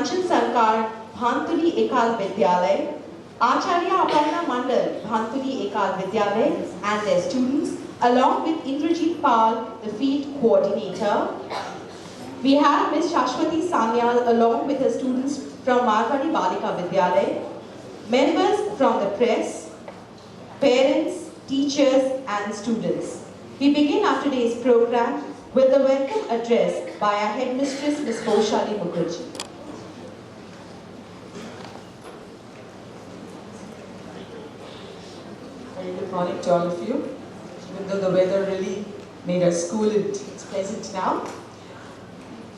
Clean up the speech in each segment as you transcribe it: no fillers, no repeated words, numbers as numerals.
Anchal Sarkar, Bhantuli Ekal Vidyalaya, Acharya Aparna Mandal, Bhantuli Ekal Vidyalaya and their students, along with Indrajit Pal, the field coordinator. We have Ms. Shashwati Sanyal along with her students from Marwari Balika Vidyalaya, members from the press, parents, teachers and students. We begin our today's program with a welcome address by our headmistress, Ms. Boshali Mukherjee. Very good morning to all of you. Even though the weather really made us cool, it's pleasant now.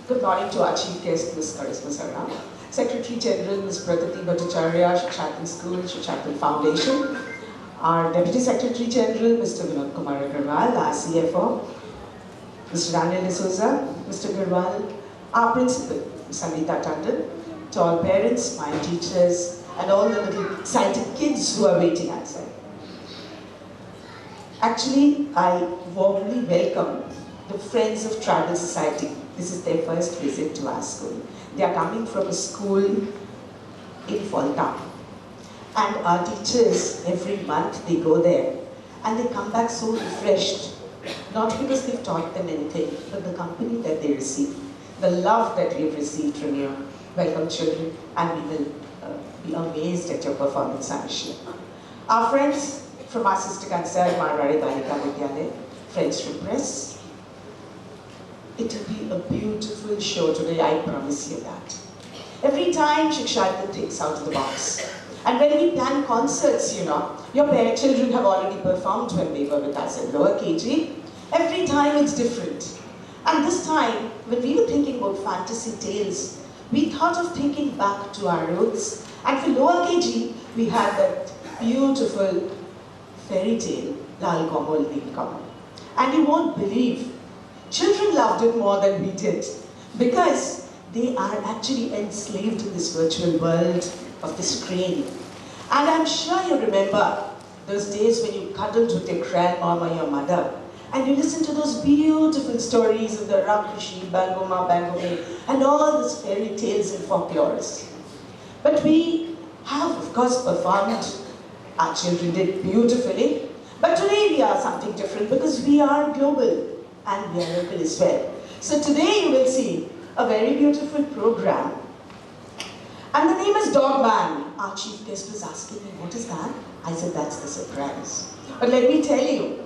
Good morning to our chief guest, Ms. Karishma Sarna, Secretary General, Ms. Pradhati Bhattacharya, Shikshapal School, Shikshapal Foundation, our Deputy Secretary General, Mr. Vinod Kumar Agarwal, our CFO, Mr. Daniel D'Souza, Mr. Agarwal, our principal, Ms. Sangeeta Tandon, to all parents, my teachers, and all the little excited kids who are waiting outside. Actually, I warmly welcome the Friends of Tribal Society. This is their first visit to our school. They are coming from a school in Falta. And our teachers, every month, they go there. And they come back so refreshed. Not because they've taught them anything, but the company that they receive. The love that we've received from you. Welcome, children. And we will be amazed at your performance, I'm sure. Our friends from our sister concern, Marwari Balika Vidyalaya, friends from press. It will be a beautiful show today, I promise you that. Every time Shikshapal thinks out of the box. And when we plan concerts, you know, your children have already performed when they were with us in lower KG. Every time it's different. And this time, when we were thinking about fantasy tales, we thought of thinking back to our roots. And for lower KG, we had that beautiful fairy tale, Lal Kamal Neel Kamal. And you won't believe, children loved it more than we did because they are actually enslaved in this virtual world of the screen. And I'm sure you remember those days when you cuddled with your grandmama, your mother, and you listened to those beautiful stories of the Rakshi, Bangoma, Bangome, and all these fairy tales and folklores. But we have, of course, performed. Our children did beautifully. But today we are something different because we are global and we are local as well. So today you will see a very beautiful program. And the name is Dog Man. Our chief guest was asking me, what is that? I said, that's the surprise. But let me tell you,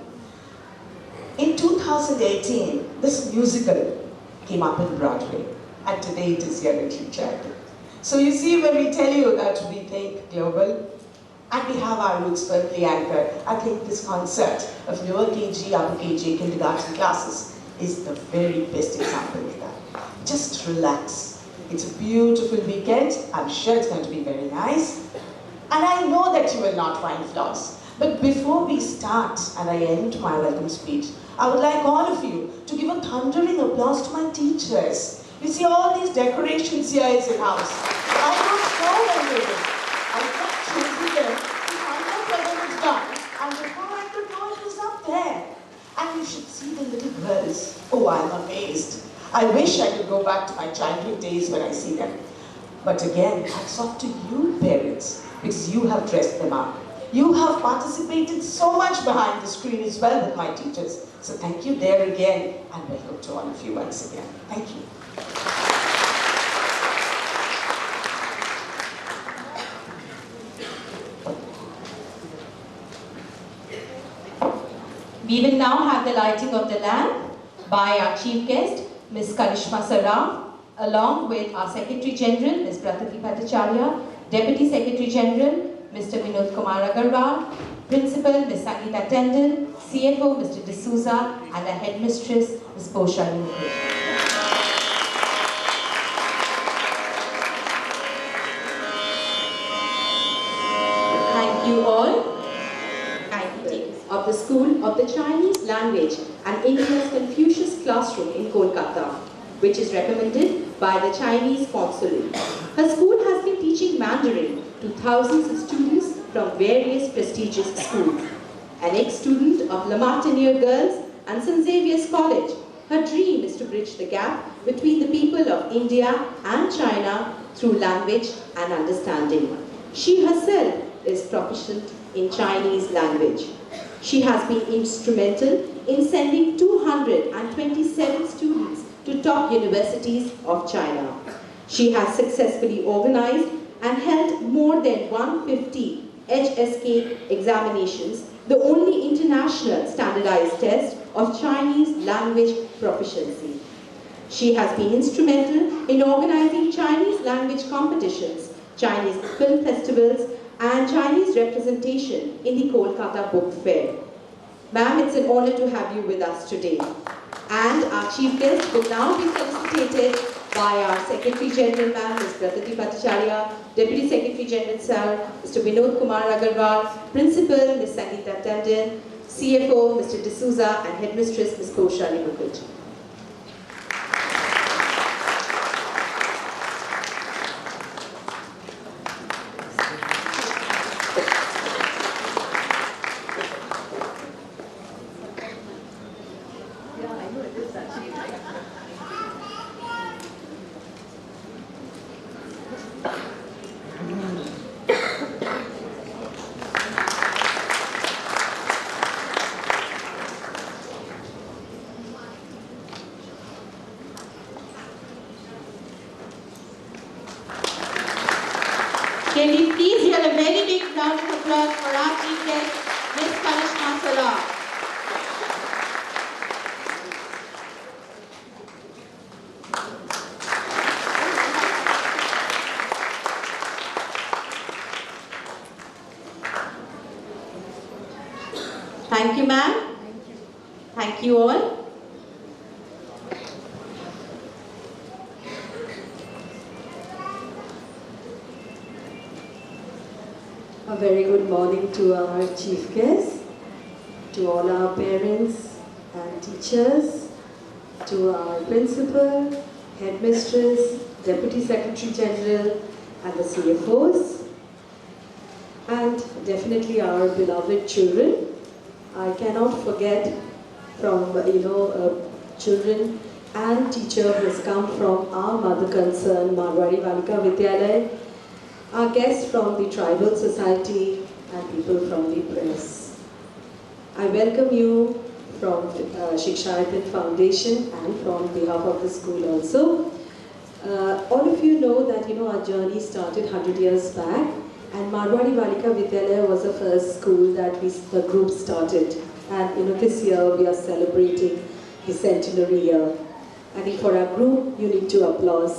in 2018, this musical came up in Broadway. And today it is here in Shikshapal. So you see, when we tell you that we think global, and we have our roots firmly anchored, I think this concert of lower KG, upper KG, kindergarten classes is the very best example of that. Just relax. It's a beautiful weekend. I'm sure it's going to be very nice. And I know that you will not find flaws. But before we start and I end my welcome speech, I would like all of you to give a thundering applause to my teachers. You see, all these decorations here is in-house. I worked so well with it. I kept chasing them to find out whether it's done. And before I could know, it was up there. And you should see the little girls. Oh, I'm amazed. I wish I could go back to my childhood days when I see them. But again, hats off to you parents, because you have dressed them up. You have participated so much behind the screen as well with my teachers. So thank you there again, and welcome to all of you once again. Thank you. We will now have the lighting of the lamp by our chief guest, Ms. Karishma Sarna, along with our Secretary General, Ms. Pradhati Bhattacharya, Deputy Secretary General, Mr. Vinod Kumar Agarwal, Principal, Ms. Sangeeta Tandon, CFO, Mr. D'Souza, and our Headmistress, Ms. Boshali Mukherjee. Thank you all. Of the School of the Chinese Language and India's Confucius Classroom in Kolkata, which is recommended by the Chinese Consulate. Her school has been teaching Mandarin to thousands of students from various prestigious schools. An ex-student of La Martiniere Girls and St. Xavier's College, Her dream is to bridge the gap between the people of India and China through language and understanding. She herself is proficient in Chinese language. She has been instrumental in sending 227 students to top universities of China. She has successfully organized and held more than 150 HSK examinations, the only international standardized test of Chinese language proficiency. She has been instrumental in organizing Chinese language competitions, Chinese film festivals, and Chinese representation in the Kolkata Book Fair. Ma'am, it's an honor to have you with us today. And our chief guest will now be felicitated by our Secretary General, Ma'am, Ms. Pragati Bhattacharya, Deputy Secretary General, Sir, Mr. Vinod Kumar Agarwal, Principal, Ms. Sangeeta Tandon, CFO, Mr. D'Souza, and Headmistress, Ms. Koshali Mukherjee. Can we please hear a very big round of applause for our chief guest, Ms. Karishma Salah. Thank you, ma'am. Thank you all. A very good morning to our chief guests, to all our parents and teachers, to our principal, headmistress, deputy secretary general, and the CFOs, and definitely our beloved children. I cannot forget from children and teacher who has come from our mother concern, Marwari Balika Vidyalaya, our guests from the Tribal Society and people from the press. I welcome you from Shiksha Foundation and from behalf of the school also. All of you know that our journey started 100 years back, and Marwari Balika Vidyalaya was the first school that the group started. And this year we are celebrating the centenary year. I think for our group, you need to applaud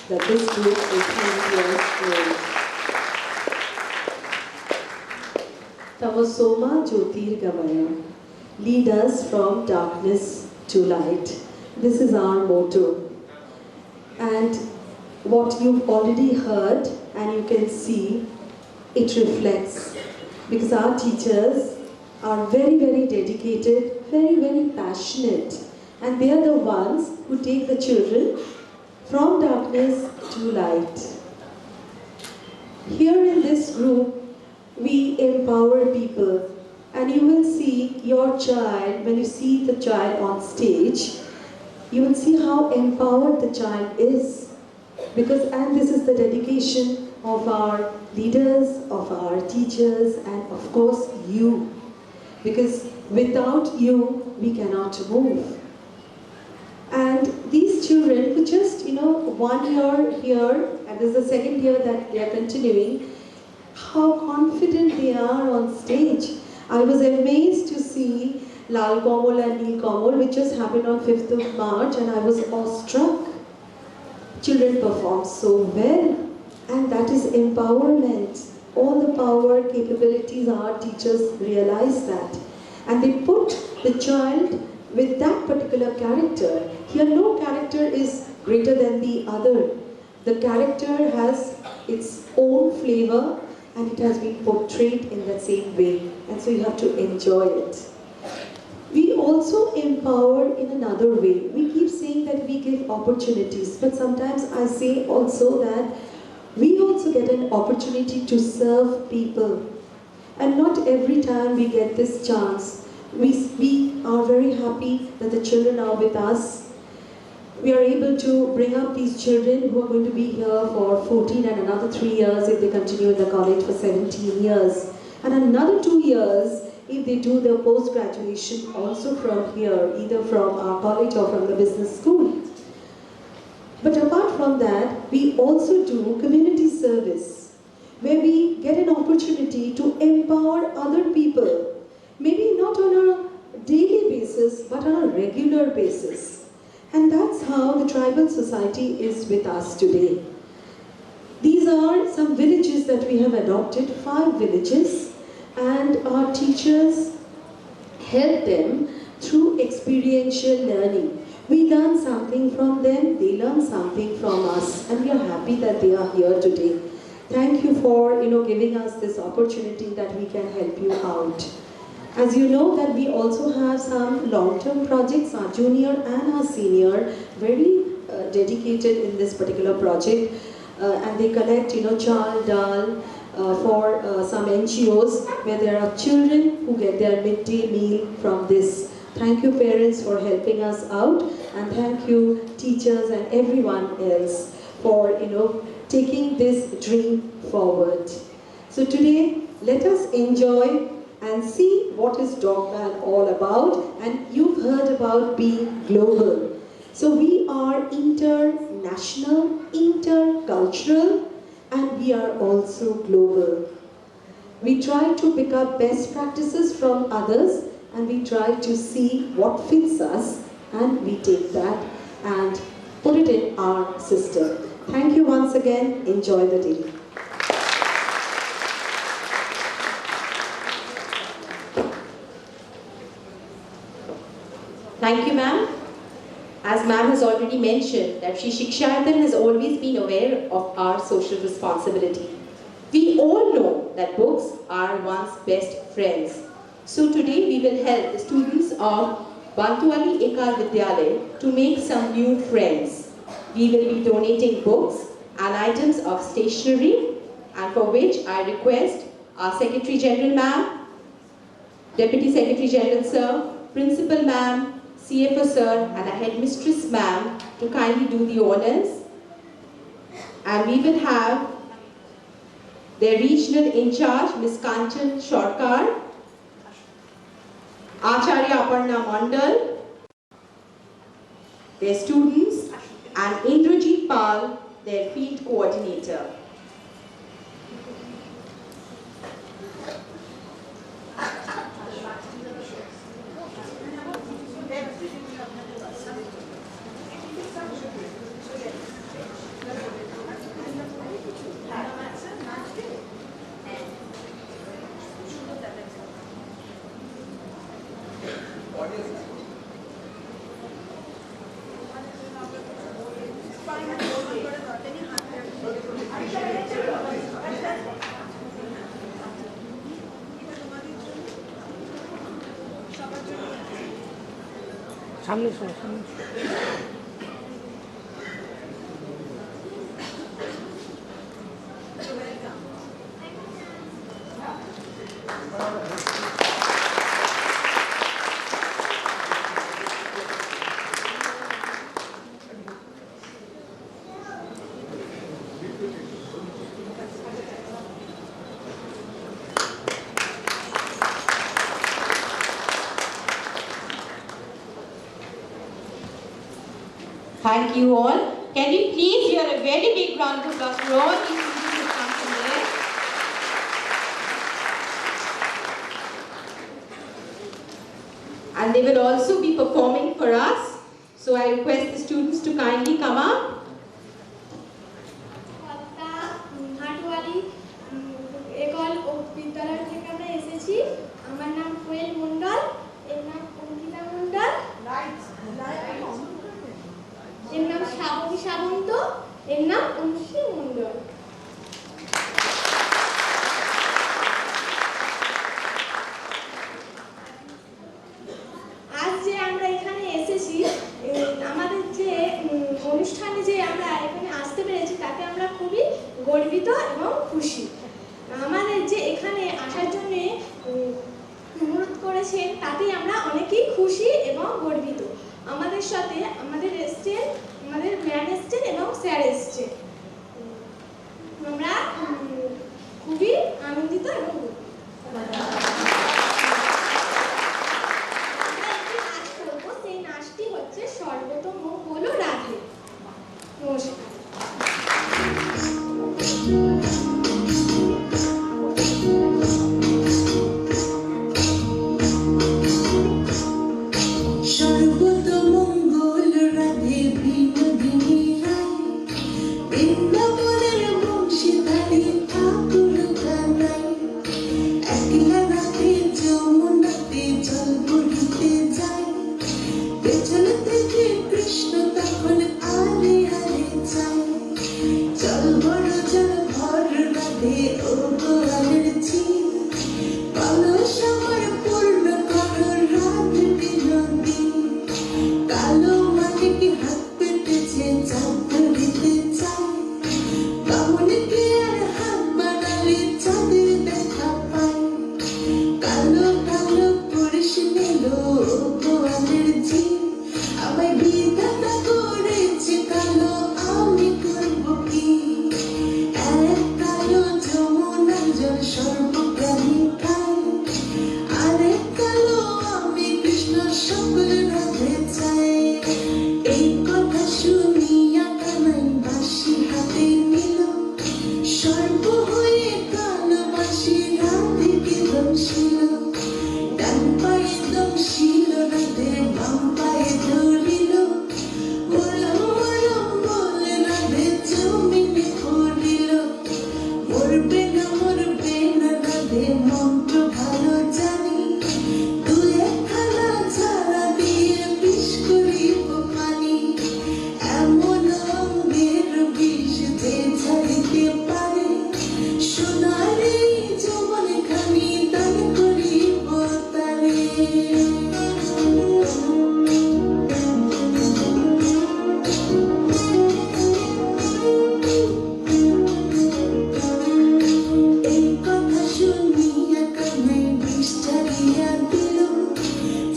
that this group is 100 years old. Tamosoma Jyotirgamaya, lead us from darkness to light. This is our motto. And what you've already heard and you can see, it reflects. Because our teachers are very, very dedicated, very, very passionate. And they are the ones who take the children from darkness to light. Here in this group, we empower people. And you will see your child, when you see the child on stage, you will see how empowered the child is. And this is the dedication of our leaders, of our teachers, and of course you. Because without you, we cannot move. And these children who just, 1 year here, and this is the second year that they are continuing, how confident they are on stage. I was amazed to see Lal Komol and Neel Komol, which just happened on 5th of March, and I was awestruck. Children perform so well, and that is empowerment. All the power, capabilities, our teachers realize that. And they put the child with that particular character. Here no character is greater than the other. The character has its own flavor and it has been portrayed in the same way. And so you have to enjoy it. We also empower in another way. We keep saying that we give opportunities, but sometimes I say also that we also get an opportunity to serve people. And not every time we get this chance. We are very happy that the children are with us. We are able to bring up these children who are going to be here for 14 and another 3 years if they continue in the college for 17 years. And another 2 years if they do their post-graduation also from here, either from our college or from the business school. But apart from that, we also do community service, where we get an opportunity to empower other people, maybe not on a daily basis, but on a regular basis. And that's how the tribal society is with us today. These are some villages that we have adopted, 5 villages, and our teachers help them through experiential learning. We learn something from them, they learn something from us, and we are happy that they are here today. Thank you for giving us this opportunity that we can help you out. As you know that we also have some long-term projects, our junior and our senior, very dedicated in this particular project, and they collect chal dal for some NGOs where there are children who get their midday meal from this. Thank you parents for helping us out, and thank you teachers and everyone else for taking this dream forward. So today let us enjoy and see what is Dogman all about. And you've heard about being global. So we are international, intercultural, and we are also global. We try to pick up best practices from others, and we try to see what fits us, and we take that and put it in our system. Thank you once again. Enjoy the day. Thank you, ma'am. As ma'am has already mentioned, that Shri Shikshayatan has always been aware of our social responsibility. We all know that books are one's best friends. So today we will help the students of Bantwali Ekal Vidyalaya to make some new friends. We will be donating books and items of stationery, and for which I request our Secretary General ma'am, Deputy Secretary General sir, Principal ma'am, CFO sir, and a headmistress ma'am to kindly do the honors. And we will have their regional in charge, Ms. Kanchan Shorkar, Acharya Aparna Mandal, their students, and Indrajit Pal, their field coordinator. সামনে শোনো সামনে Thank you all. Can we please hear a very big round of applause for all these students who come from there? And they will also be performing for us. So I request the students to kindly come up. হাটওয়ালি Ekal বিদ্যালয় থেকে আমরা এসেছি। আমার নাম কোয়েল মণ্ডল, এর নাম অঙ্কিতা মণ্ডল, এর নাম শ্রাবণী সামন্ত, এর নাম অনুশ্রী মণ্ডল। আজ যে আমরা এখানে এসেছি, আমাদের যে অনুষ্ঠানে যে আমরা এখানে আসতে পেরেছি তাতে আমরা খুবই গর্বিত এবং খুশি। আমাদের যে এখানে আসার জন্য অনুরোধ করেছে করেছেন তাতেই আমরা অনেকেই খুশি এবং গর্বিত। আমাদের সাথে আমাদের ম্যাম এসছেন এবং স্যার এসছেন। আমরা খুবই আনন্দিত এবং গর্বিত। আমরা একটি নাচ করবো, সেই নাচটি হচ্ছে সর্বতম হলো রাধে। নমস্কার। সর্বতমঙ্গল রাধে বিনোদিনী রায়, বৃন্দাবনের বংশীধারী ঠাকুর কানাই, একলা রাতে যমুনাতে জল ভরিতে যায়, পেছন থেকে কৃষ্ণ তখন আরে আরে যায়। জল ভর রাধে ও গোয়ালের ঝিল, কলস আমার পূর্ণ করো রাধে বিনোদিনী। কালো মাটিকে হাত পেতেছে চাঁদ ধরিতে চায়, বামুনকে আর হাত বাড়ালে চাঁদের দেখা পায়। কালো কালো পুরুষ নিল গোয়ালের ঝিল, আমায় বিধাতা করেছে কালো, আমি করব কি? এক কালো যমুনা জল সর্বপ্রাণী খায়, আরেক কালো আমি কৃষ্ণ সকল রাধে চাই। এই কথা শুনিয়া কানাই বাঁশি হাতে নিল, সর্ব হয়ে কালো বাঁশি রাধেকে দংশিল। ডান পায়ে দংশিল রাধে, বাম পায়ে ধরিল, মরম মরম বলে রাধে জমিনে পড়িল। মরবে না রাধে মন্ত্র ভালো জানি, দু একখানা ঝাড়া দিয়ে বিষ করিব পানি। এমন অঙ্গের বিষ যে ঝাড়িতে পারে, সোনার এই যৌবনখানি দান করিব তারে। এই কথা শুনিয়া কানাই বিষ ছাড়িয়া দিল,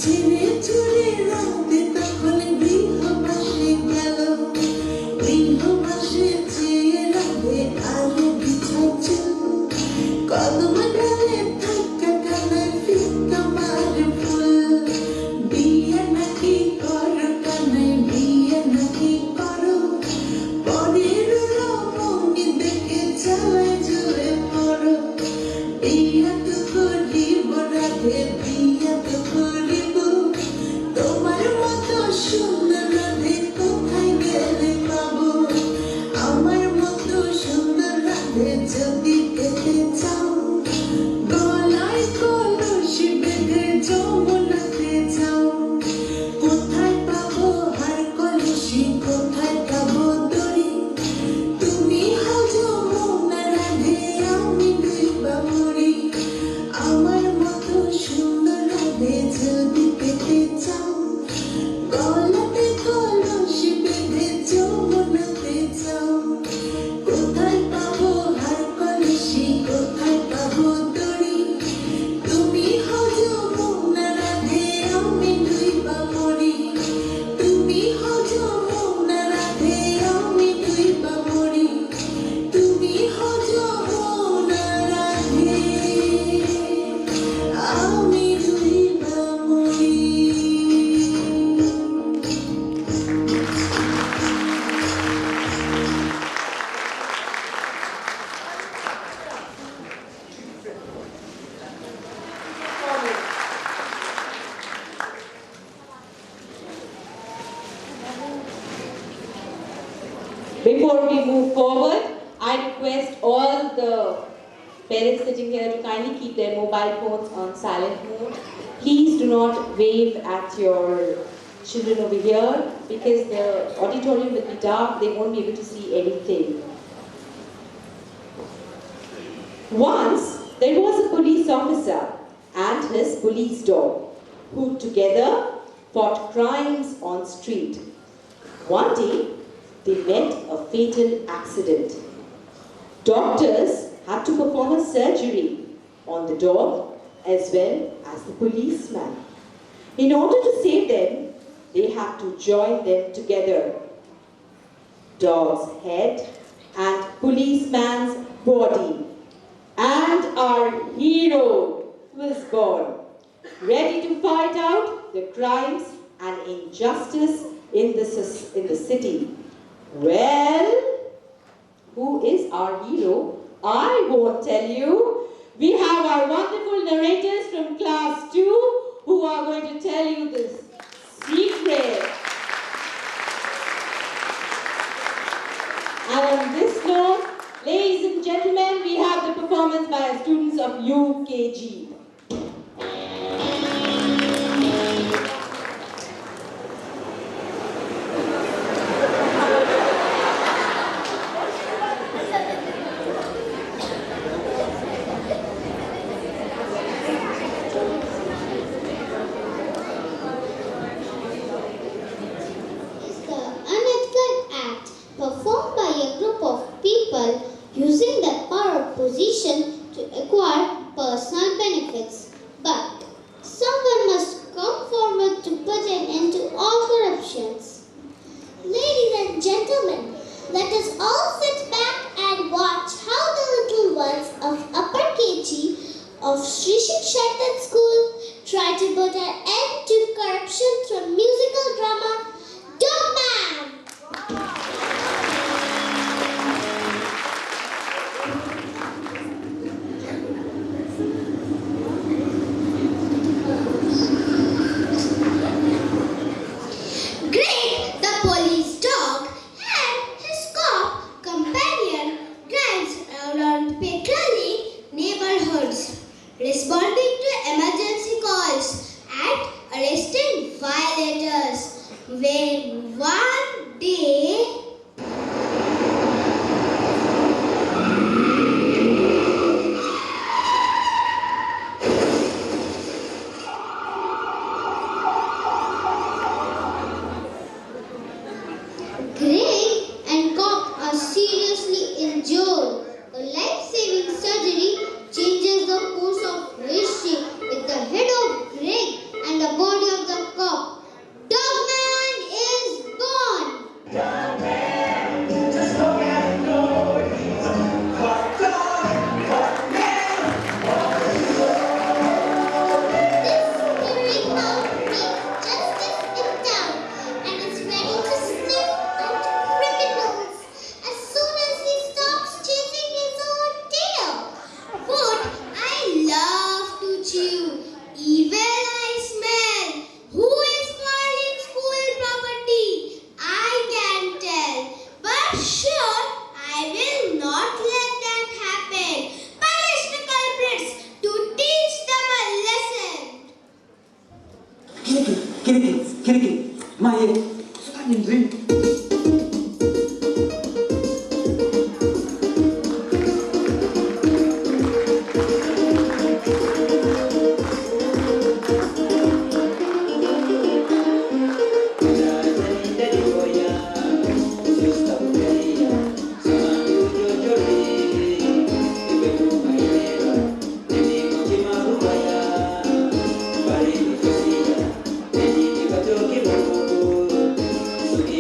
ছেড়ে ছুড়ে রাধে তখন গৃহবাসে গেল। গৃহবাসে চেয়ে রাধে আলো বিছায় চুল, কদম ডালে থাকা কানাই ফিকা মারে ফুল। বিয়ে নাকি করো কানাই, বিয়ে নাকি করো, পরের রমণী দেখে চালায় জুড়ে পড়ো। বিয়া তো করিব রাধে, বিয়া তো করিব, তোমার মতো সুন্দর রাধে কোথায় গেলে পাবো? আমার মতো সুন্দর রাধে যদি পেতে চাও, গলায় কলসি বেঁধে যমুনাতে যাও। কোথায় পাবো হার কলসি, কোথায় পাবো দড়ি? তুমি হও যমুনা রাধে, আমি ডুইবা মরি। আমার মতো সুন্দর রাধে যদি পেতে চাও, গলাতে কলসি বেঁধে যমুনাতে যাও। কোথায় পাবো হার কলসি, কোথায় পাবো দড়ি? তুমি হও যমুনা রাধে, আমি ডুইবা মরি। তুমি হও যমুনা রাধে, আমি ডুইবা মরি। তুমি হও যমুনা রাধে, আমি ডুইবা মরি। Before we move forward, I request all the parents sitting here to kindly keep their mobile phones on silent mode. Please do not wave at your children over here because the auditorium will be dark, they won't be able to see anything. Once, there was a police officer and his police dog who together fought crimes on street. One day, they met a fatal accident. Doctors had to perform a surgery on the dog as well as the policeman. In order to save them, they have to join them together. Dog's head and policeman's body. And our hero was born, ready to fight out the crimes and injustice in the city. Well, who is our hero? I won't tell you. We have our wonderful narrators from class 2 who are going to tell you this secret. And on this note, ladies and gentlemen, we have the performance by students of UKG. Performed by a group of people using their power of position to acquire personal benefits. But someone must come forward to put an end to all corruptions. Ladies and gentlemen, let us all sit back and watch how the little ones of Upper KG of Sri Shikshayatam School try to put an end to corruption through musical drama Dogman. Responding to emergency calls and arresting violators. When one day Greg and Cock are seriously injured. A life-saving surgery changes the course of history with the head of Greg and the body of the cop. Dogman is born! Dogman, just look at the door. This hearing hound makes justice in town and is ready to sniff out criminals as soon as he stops chasing his own tail. Food I love to chew, evil I smell. Who is spoiling school property? I can tell, but sure I will not let that happen. Punish the culprits to teach them a lesson. Kiriki, Maya, suka nyindri. Sugi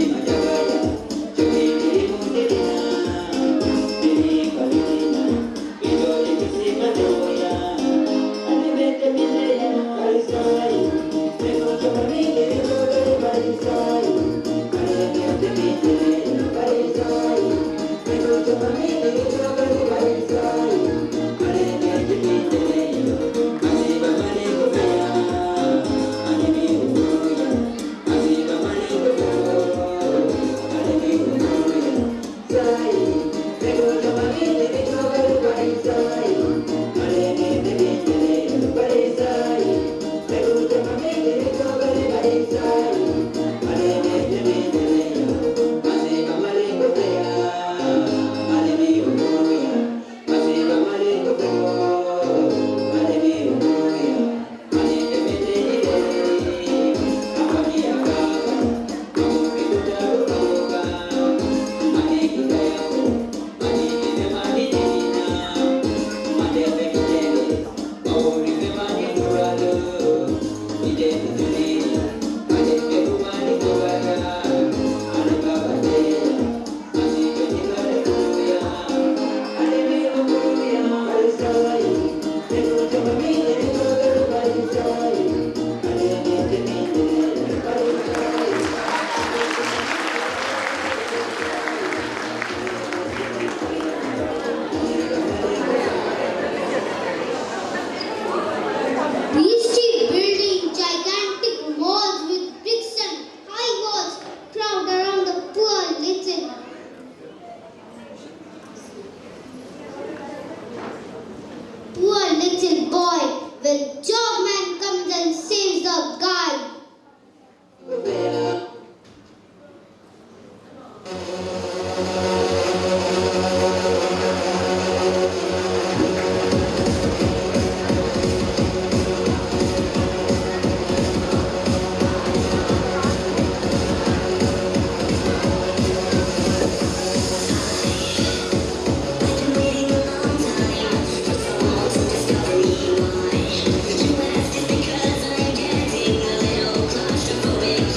Because I'm getting a little claustrophobic.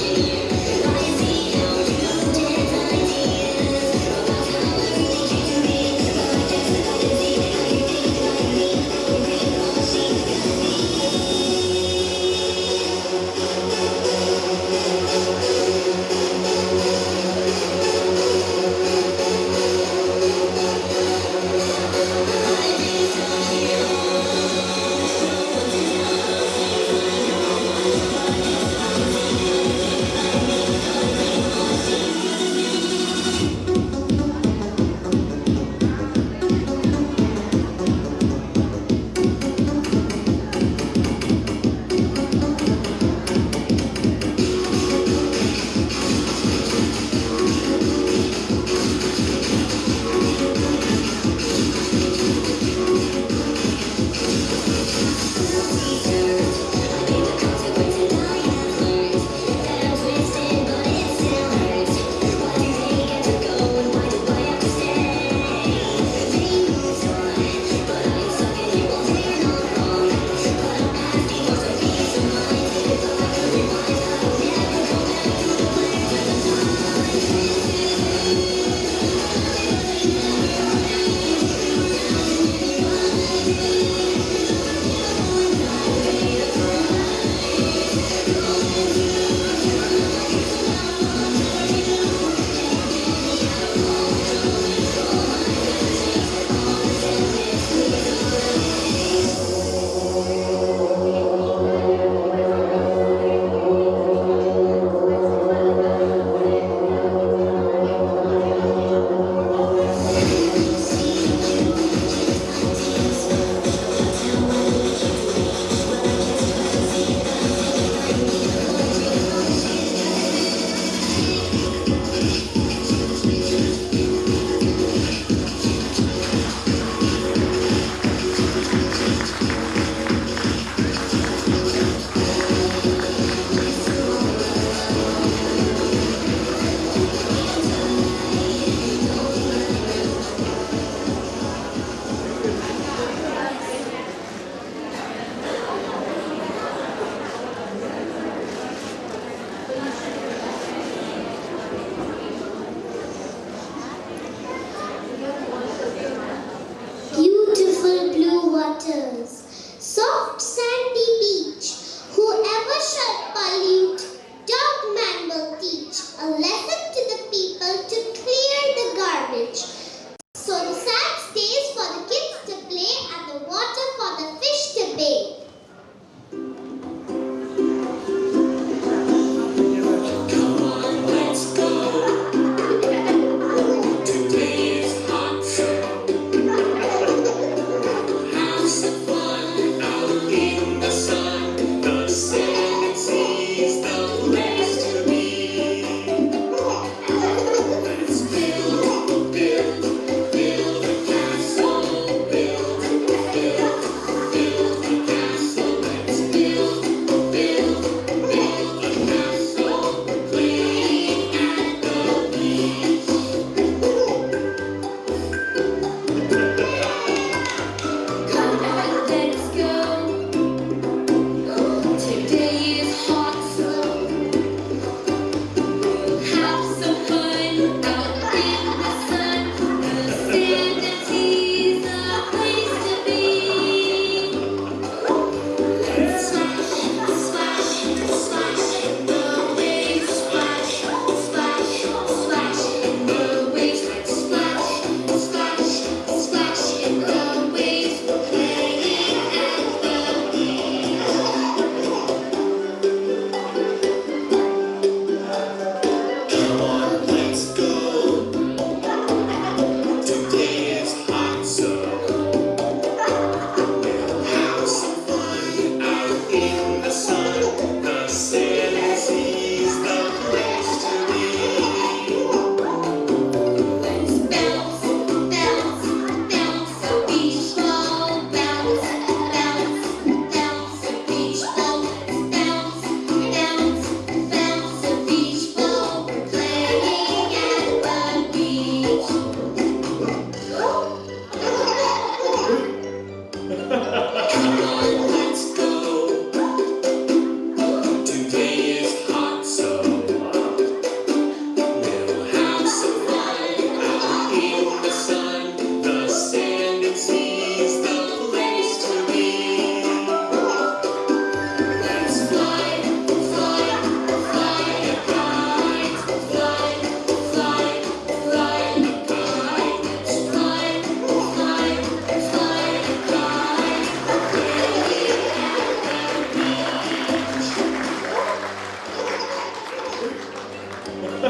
Evil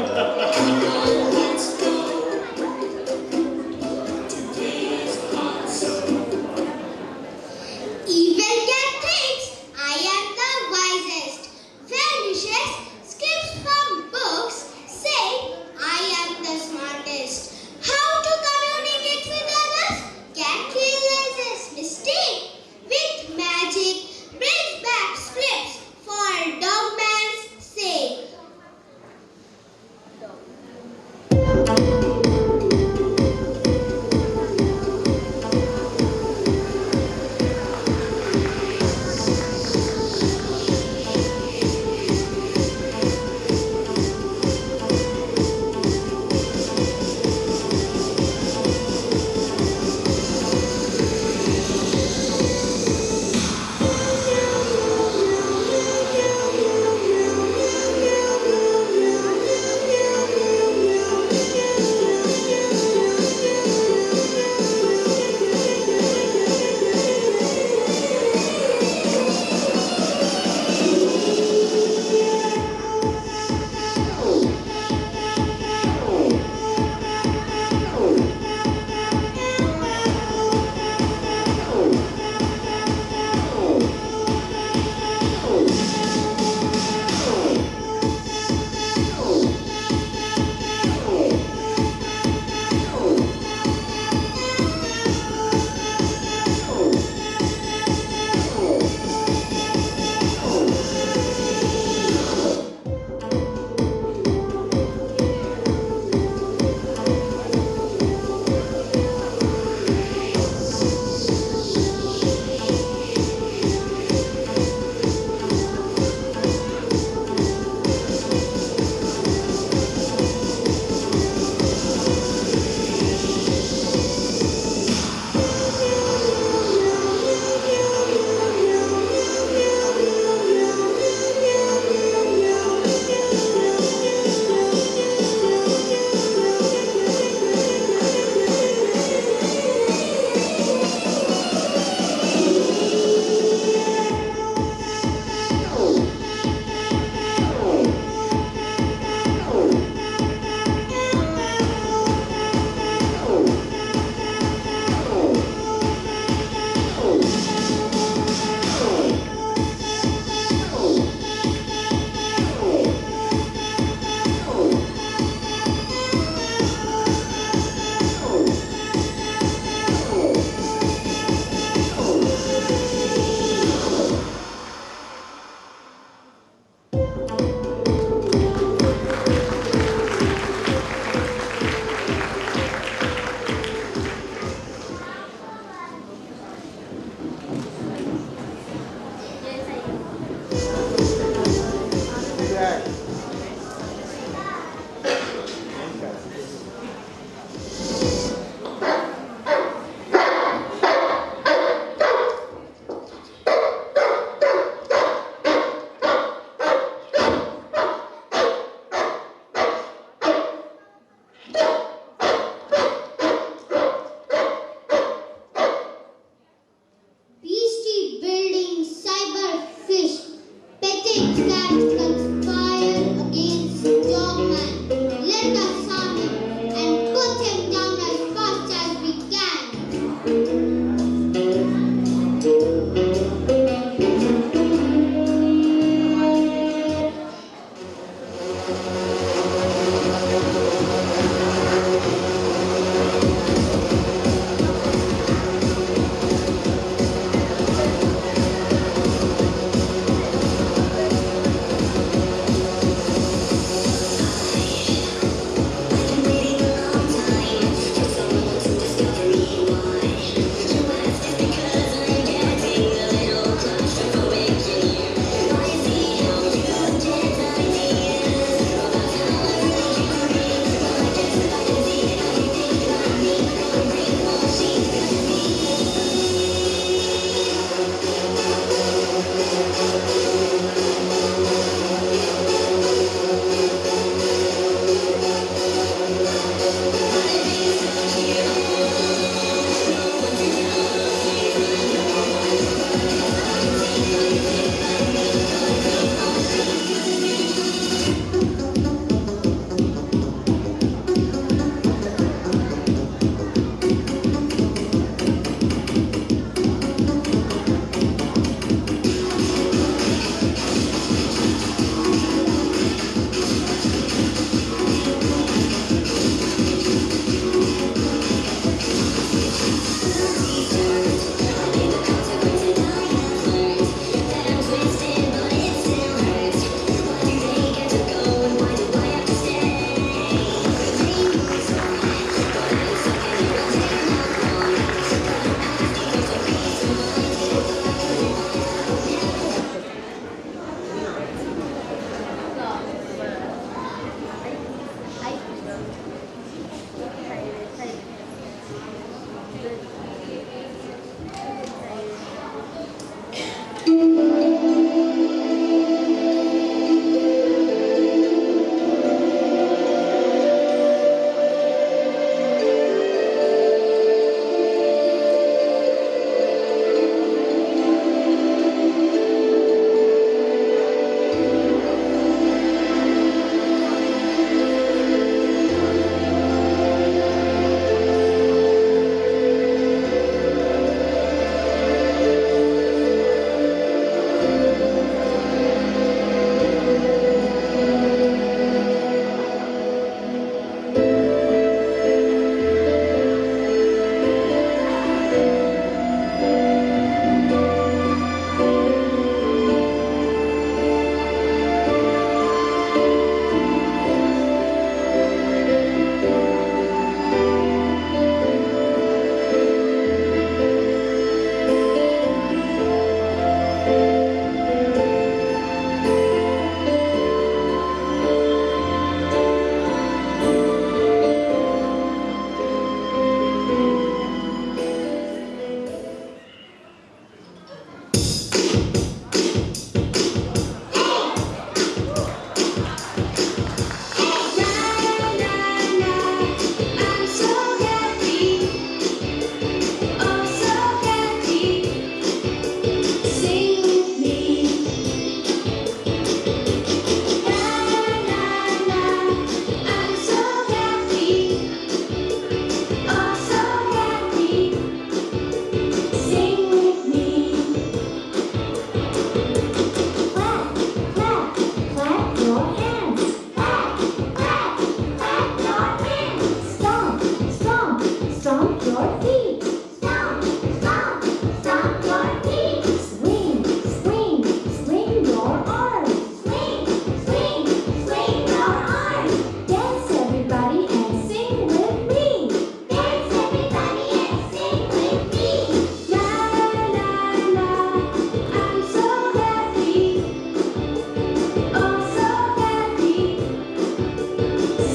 cat thinks I am the wisest. Vanishes, skips from books, say I am the smartest. How to communicate with others? Cat realizes mistake. With magic, brings back scripts for dogman's sake.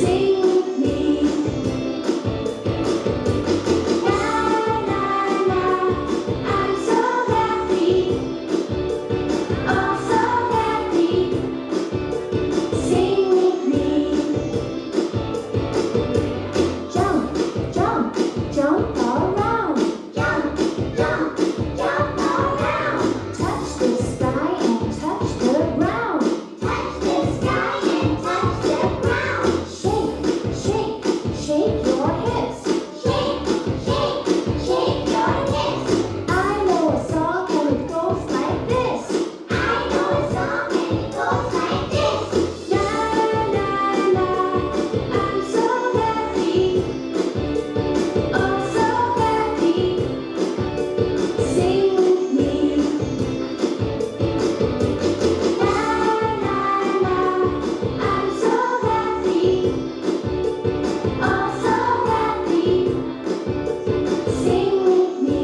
Sing with me. La la la, I'm so happy, oh so happy. Sing with me. Jump, jump, jump around. Jump, jump, jump around. Touch the sky and touch the ground. Touch the sky and touch the ground. Shake, shake, shake your hips. Shake, shake, shake your hips. I know a song and it goes like this. I know a song and it goes like this. La la la, I'm so happy, oh so happy. Sing with me. La la la, I'm so happy, oh so happy. Sing with me.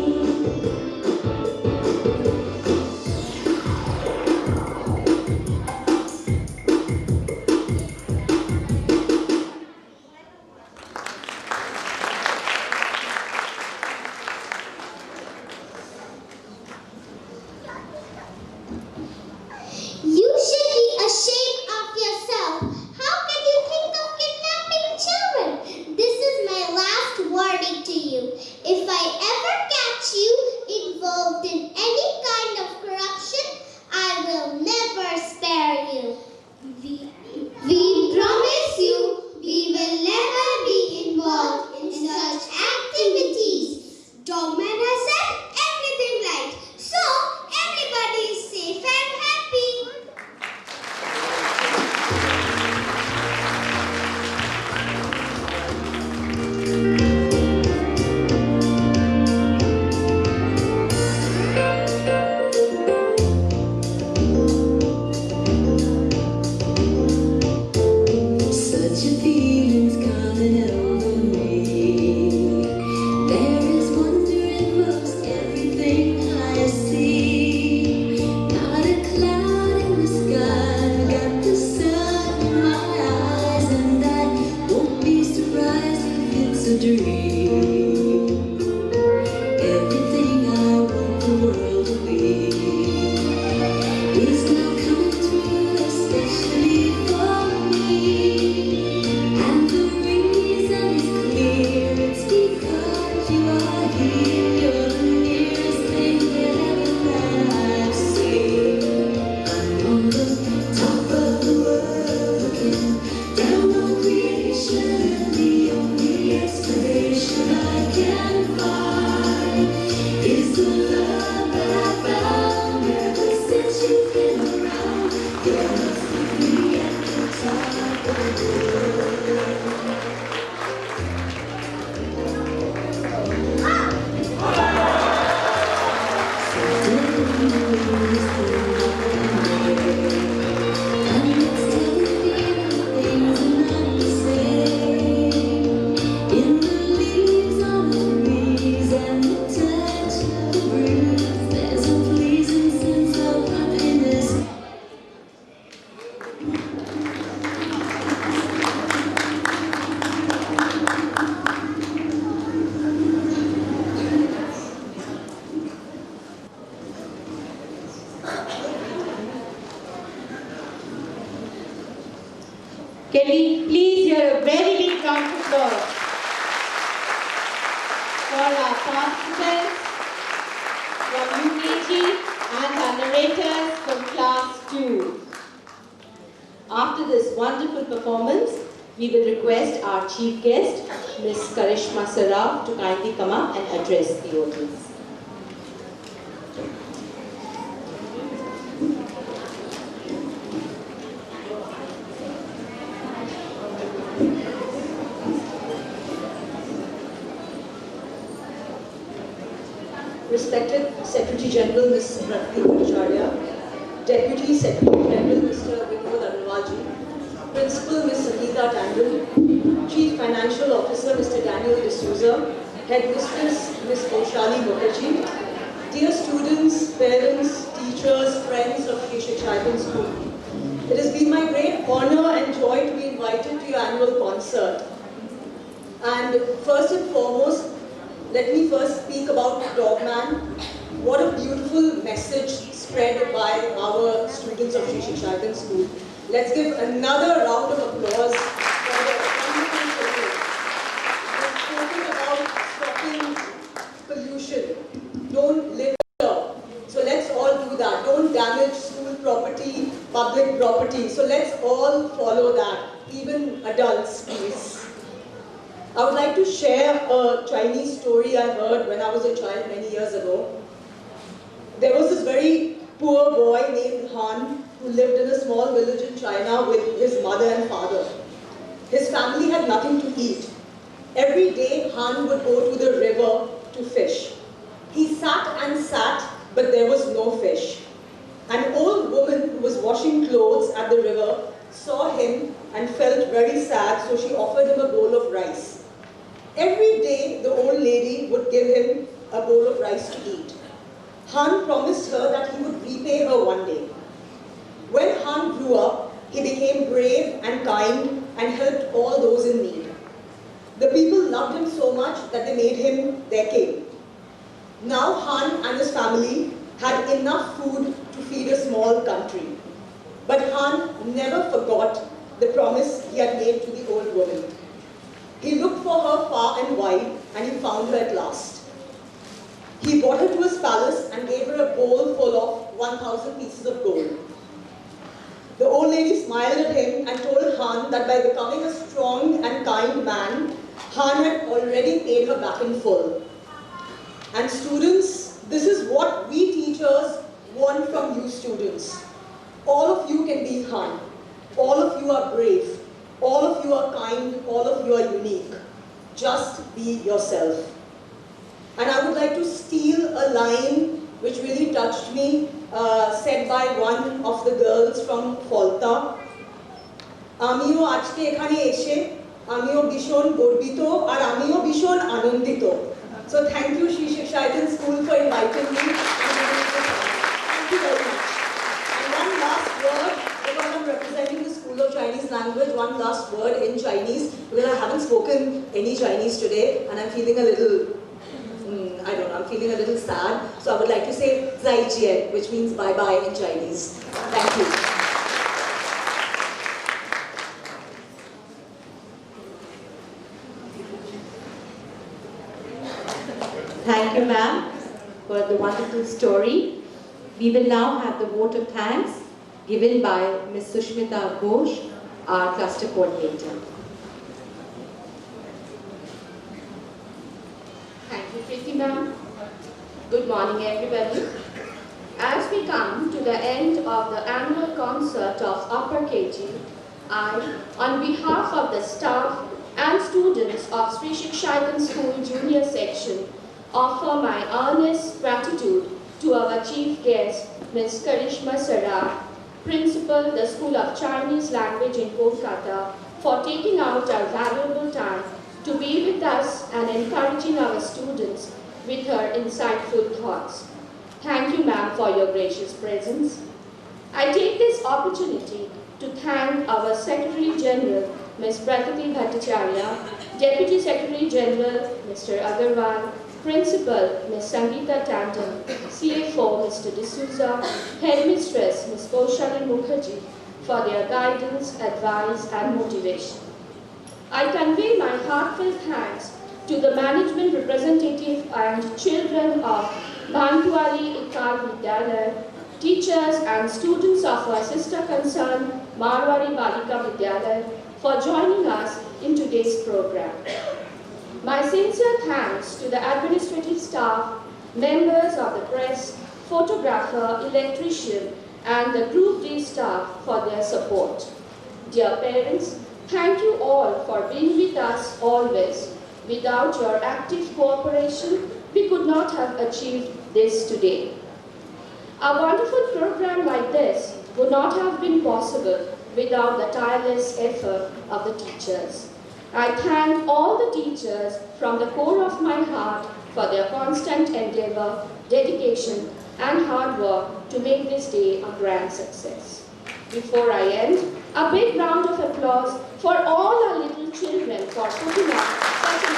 You should be ashamed of yourself. How can you think of kidnapping children? This is my last warning to you. If I ever catch you involved in any kind of corruption, I will never spare you. We promise you we will never be involved in such activities. Dogman has said everything right. So everybody is safe and happy. Such a feeling's coming over me. There is wonder in most everything I see. Not a cloud in the sky, got the sun in my eyes, and I won't be surprised if it's a dream. Everything I want the world to be is now coming true, especially for me. And the reason is clear, it's because you are here. You're the nearest thing that ever I've seen. I'm on the top of the world looking down on creation. The only explanation I can find is the love that I found ever since you've been around. You're with me at the top of the world. In the leaves on the breeze and the touch of the breeze, there's a pleasing sense of happiness. Can we please hear a very big round of applause for our participants from UKG and our narrators from class 2. After this wonderful performance, we will request our chief guest, Ms. Karishma Saraf, to kindly come up and address the audience. Respected Secretary General Ms. Ratni Acharya, Deputy Secretary General Mr. Vinod Agarwalji, Principal Ms. Sangeeta Tandon, Chief Financial Officer Mr. Daniel D'Souza, Headmistress Ms. Oshali Mukherjee, dear students, parents, teachers, friends of Kesha Chaitan School. It has been my great honor and joy to be invited to your annual concert And first and foremost, let me first speak about Dogman. What a beautiful message spread by our students of Sri Shikshayatam School. Let's give another round of applause for the wonderful children. They've spoken about stopping pollution. Don't litter. So let's all do that. Don't damage school property, public property. So let's all follow that. Even adults, please. I would like to share a Chinese story I heard when I was a child many years ago. There was this very poor boy named Han who lived in a small village in China with his mother and father. His family had nothing to eat. Every day Han would go to the river to fish. He sat and sat, but there was no fish. An old woman who was washing clothes at the river saw him and felt very sad, so she offered him a bowl of rice. Every day, the old lady would give him a bowl of rice to eat. Han promised her that he would repay her one day. When Han grew up, he became brave and kind and helped all those in need. The people loved him so much that they made him their king. Now Han and his family had enough food to feed a small country. But Han never forgot the promise he had made to the old woman. He looked for her far and wide, and he found her at last. He brought her to his palace and gave her a bowl full of 1,000 pieces of gold. The old lady smiled at him and told Han that by becoming a strong and kind man, Han had already paid her back in full. And students, this is what we teachers want from you students. All of you can be Han. All of you are brave. All of you are kind. All of you are unique. Just be yourself. And I would like to steal a line which really touched me, said by one of the girls from Falta. Amio আজকে এখানে এসে আমিও ভীষণ গর্বিত আর আমিও ভীষণ আনন্দিত. So thank you Sri Shikshayatam School for inviting me. Thank you very much. And one last word, because I'm representing the School of Chinese Language, one last word in Chinese, because I haven't spoken any Chinese today and I'm feeling a little, I don't know, I'm feeling a little sad. So I would like to say Zai Jian, which means bye-bye in Chinese. Thank you. Thank you, ma'am, for the wonderful story. We will now have the vote of thanks given by Ms. Sushmita Ghosh, our cluster coordinator. Thank you, Preeti ma'am. Good morning, everybody. As we come to the end of the annual concert of Upper KG, I, on behalf of the staff and students of Sri Shikshayatam School Junior Section, offer my earnest gratitude to our chief guest, Ms. Karishma Saraf, Principal, the School of Chinese Language in Kolkata, for taking out our valuable time to be with us and encouraging our students with her insightful thoughts. Thank you, ma'am, for your gracious presence. I take this opportunity to thank our Secretary General, Ms. Prakriti Bhattacharya, Deputy Secretary General, Mr. Agarwal, Principal, Ms. Sangeeta Tandon, CFO, Mr. D'Souza, Headmistress, Ms. Kaushali Mukherjee, for their guidance, advice, and motivation. I convey my heartfelt thanks to the management representative and children of Bhantwali Ekal Vidyalaya, teachers and students of our sister concern, Marwari Balika Vidyalaya, for joining us in today's program. My sincere thanks to the administrative staff, members of the press, photographer, electrician, and the Group D staff for their support. Dear parents, thank you all for being with us always. Without your active cooperation, we could not have achieved this today. A wonderful program like this would not have been possible without the tireless effort of the teachers. I thank all the teachers from the core of my heart for their constant endeavor, dedication, and hard work to make this day a grand success. Before I end, a big round of applause for all our little children for putting up such an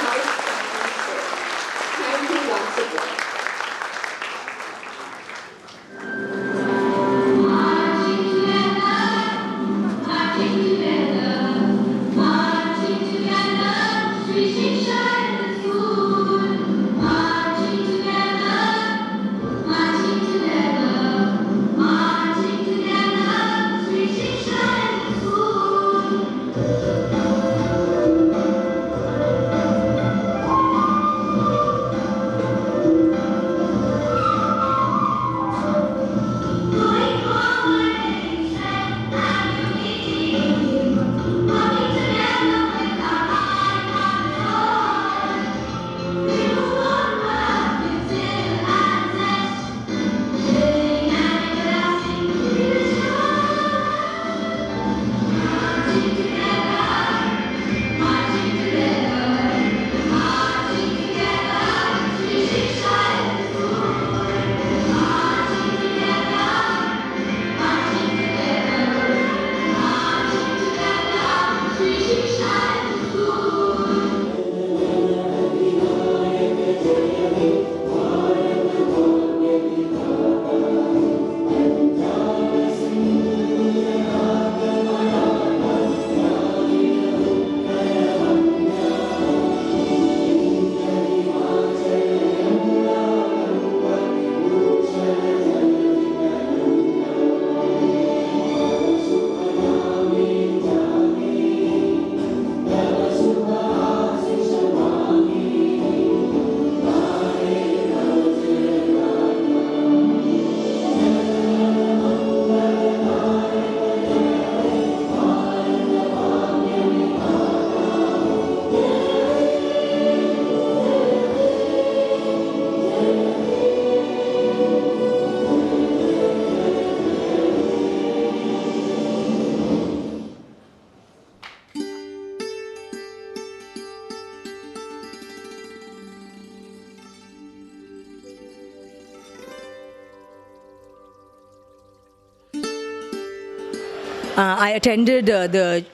I attended the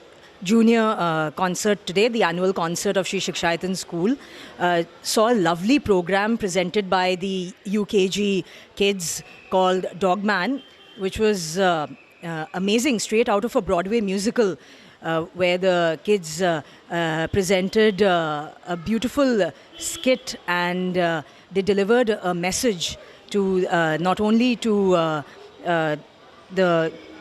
junior concert today, the annual concert of Sri Shikshayatan School. Saw a lovely program presented by the UKG kids called Dogman, which was amazing, straight out of a Broadway musical, where the kids presented a beautiful skit, and they delivered a message to not only to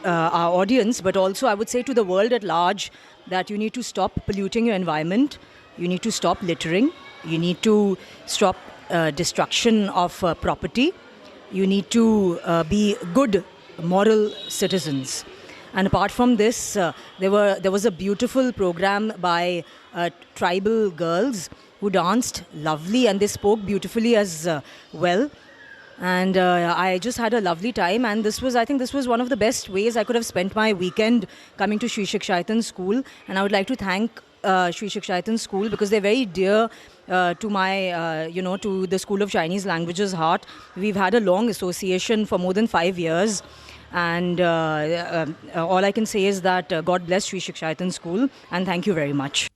our audience, but also I would say to the world at large, that you need to stop polluting your environment, you need to stop littering, you need to stop destruction of property, you need to be good moral citizens. And apart from this, there was a beautiful program by tribal girls who danced lovely, and they spoke beautifully as well. And I just had a lovely time, and I think this was one of the best ways I could have spent my weekend coming to Sri Shikshayatan School. And I would like to thank Sri Shikshayatan School, because they're very dear to my, to the School of Chinese Languages heart. We've had a long association for more than 5 years. And all I can say is that God bless Sri Shikshayatan School, and thank you very much.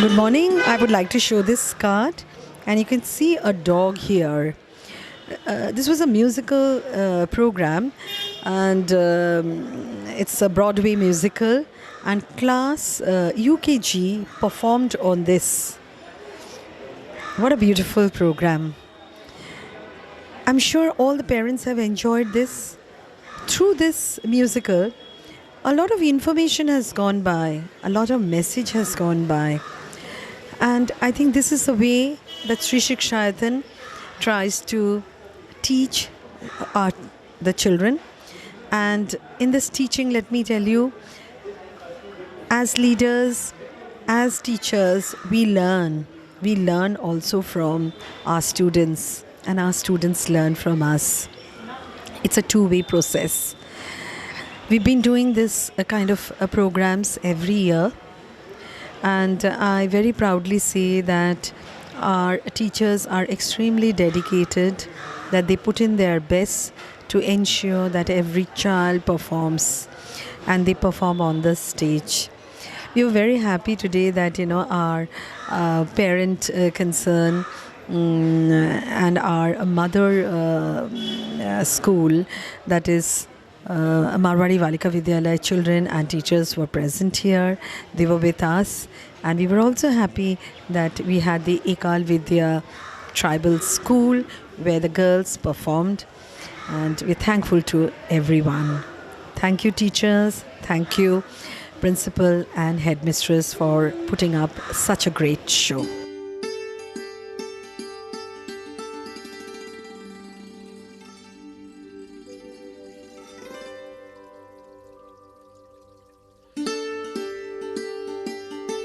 Good morning. I would like to show this card, and you can see a dog here. This was a musical program, and it's a Broadway musical, and class UKG performed on this. What a beautiful program. I'm sure all the parents have enjoyed this. Through this musical, a lot of information has gone by, a lot of message has gone by. And I think this is the way that Sri Shikshayatan tries to teach the children. And in this teaching, let me tell you, as leaders, as teachers, we learn. We learn also from our students, and our students learn from us. It's a two-way process. We've been doing this kind of programs every year. And I very proudly say that our teachers are extremely dedicated, that they put in their best to ensure that every child performs, and they perform on the stage. We were very happy today that our parent concern and our mother school, that is Marwari Balika Vidyalaya children and teachers were present here. They were with us, and we were also happy that we had the Ekal Vidya tribal school where the girls performed, and we're thankful to everyone. Thank you, teachers. Thank you, principal and headmistress, for putting up such a great show.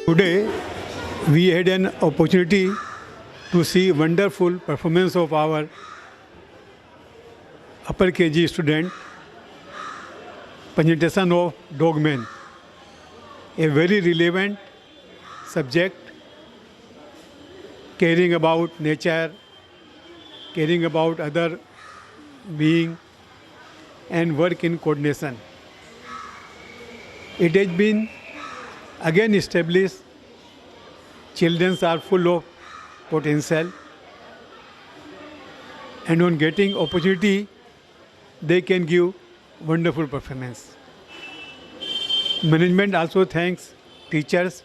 Today, we had an opportunity to see wonderful performance of our upper KG student, presentation of Dogman, a very relevant subject, caring about nature, caring about other being, and work in coordination. It has been again established children are full of potential, and on getting opportunity they can give wonderful performance. Management also thanks teachers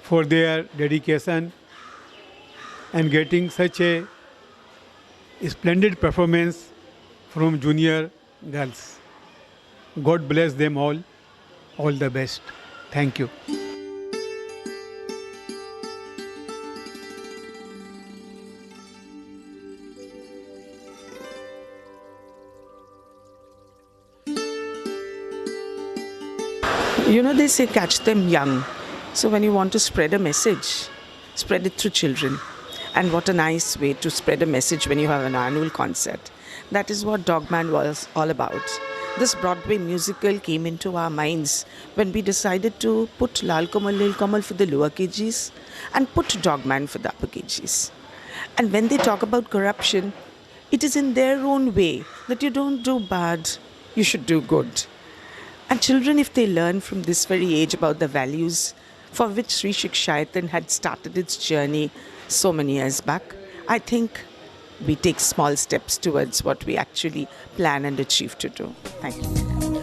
for their dedication and getting such a splendid performance from junior girls. God bless them all. All the best. Thank you. They say catch them young. So when you want to spread a message, spread it through children. And what a nice way to spread a message when you have an annual concert. That is what Dogman was all about. this Broadway musical came into our minds when we decided to put Lal Kamal Lil Kamal for the lower KGs and put Dogman for the upper KGs. And when they talk about corruption, it is in their own way that you don't do bad, you should do good. And children, if they learn from this very age about the values for which Sri Shikshayatan had started its journey so many years back, I think we take small steps towards what we actually plan and achieve to do. Thank you.